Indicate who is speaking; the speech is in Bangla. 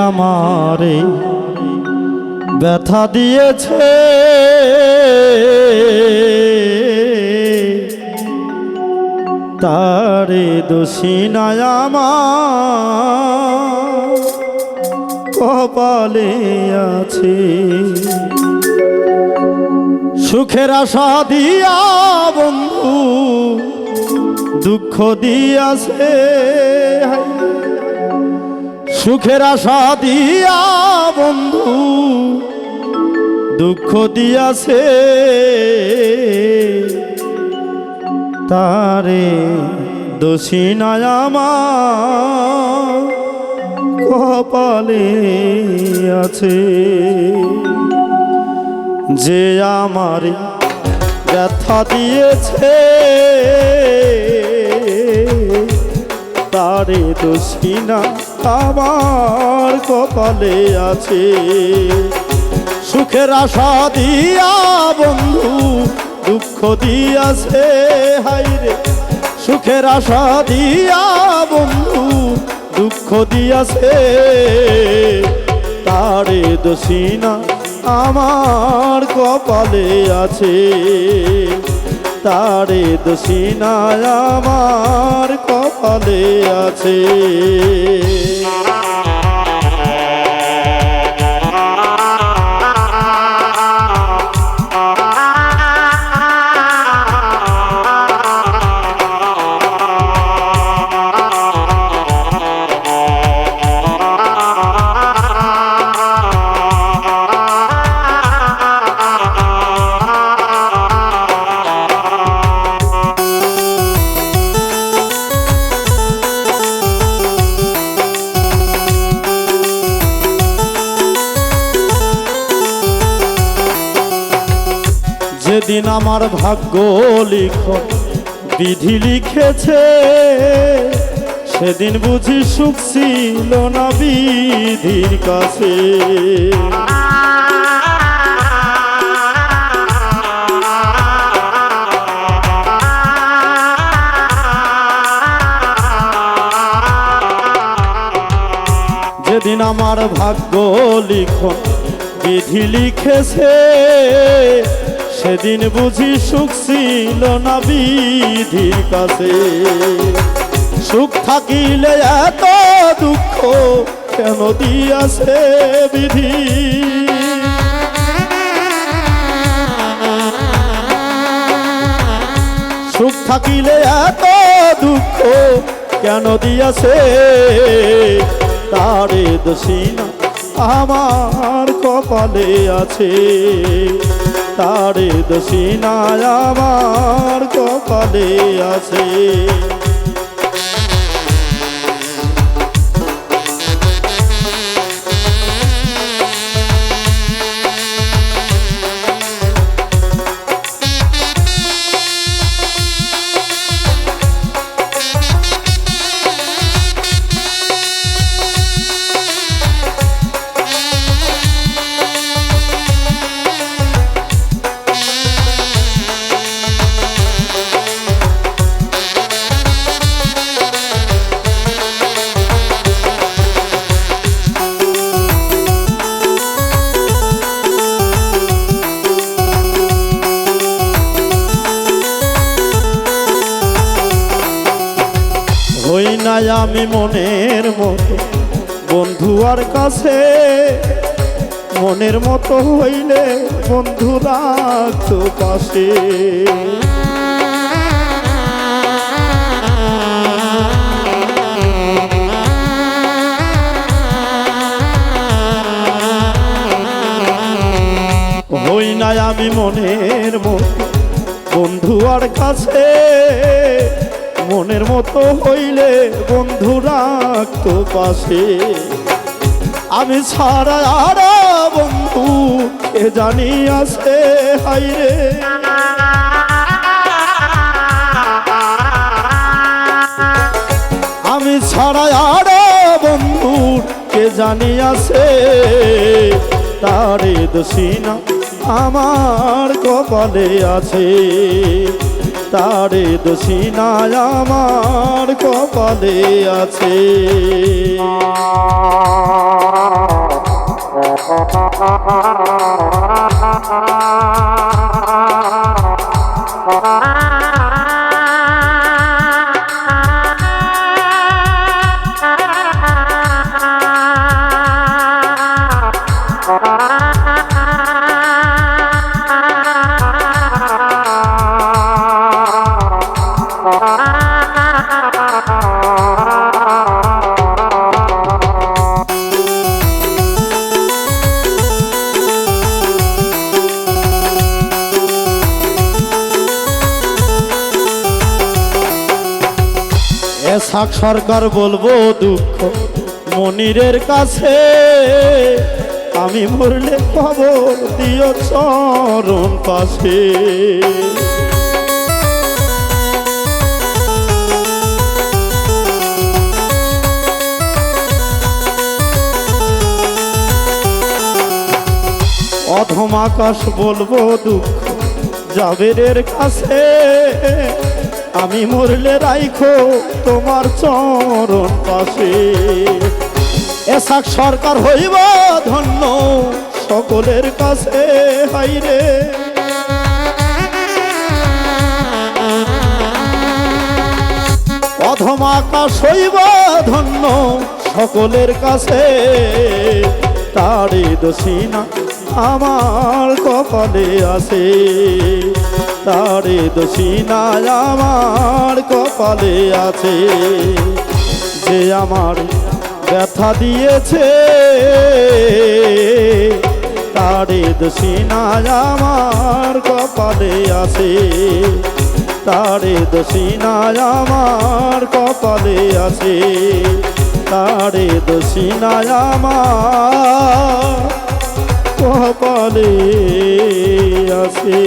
Speaker 1: আমারে ব্যথা দিয়েছে তারে দোষী নাই আমার কপালে আছে। সুখের আশা দিয়া বন্ধু দুঃখ দিয়াছে, সুখের আশা দিয়া বন্ধু দুঃখ দিয়াছে, তারে দোষী নাই আমার কপালে আছে। যে আমার ব্যথা দিয়েছে তারে দোষী না আমার কপালে আছে। সুখের আশা দিয়া বন্ধু দুঃখ দিয়াছে, হাইরে সুখের আশা দিয়া বন্ধু দুঃখ দিয়াছে, তারে দোষী না আমার কপালে আছে, তারে দোষী না আমার কপালে আছে। যেদিন আমার ভাগ্য লিখন বিধি লিখেছে, সেদিন বুঝি সুখ ছিল না বিধির কাছে। যেদিন আমার ভাগ্য লিখন বিধি লিখেছে, সেদিন বুঝি সুখ ছিল না বিধির কাছে। সুখ থাকিলে এত দুঃখ কেন দিয়াছে বিধি, সুখ থাকিলে এত দুঃখ কেন দিয়াছে, তারে দোষী না আমার কপালে আছে, তারে দোষী না আমার কপালে আছে। হই নাই আমি মনের মতো বন্ধু আর কাছে, মনের মতো হইলে বন্ধু রাখতো পাশে। হই নাই আমি মনের মতো বন্ধু আর কাছে, মনের মতো হইলে বন্ধু রাখতো পাশে। আমি ছাড়া আর বন্ধু কে জানি আছে, হাইরে আমি ছাড়া আর বন্ধু কে জানি আছে, তারে দোষী না আমার কপালে আছে, তারে দোষী না আমার কপালে আছে। এসাক সরকার বলবো দুঃখ মনিরের কাছে, আমি মরলে খবর দিও চরণ পাশে। অধম আকাশ বলবো দুঃখ জাবেরের কাছে, আমি মরলে রাইখো তোমার চরণ পাশে। এসাক সরকার হইব ধন্য সকলের কাছে, হাইরে অধম আকাশ হইব ধন্য সকলের কাছে, তারে দোষী না আমার কপালে আছে, তারে দোষী না আমার কপালে আছে। যে আমার ব্যথা দিয়েছে তারে দোষী না আমার কপালে আছে, তারে দোষী না আমার কপালে আছে, তারে দোষী না আমার কপালে আছে।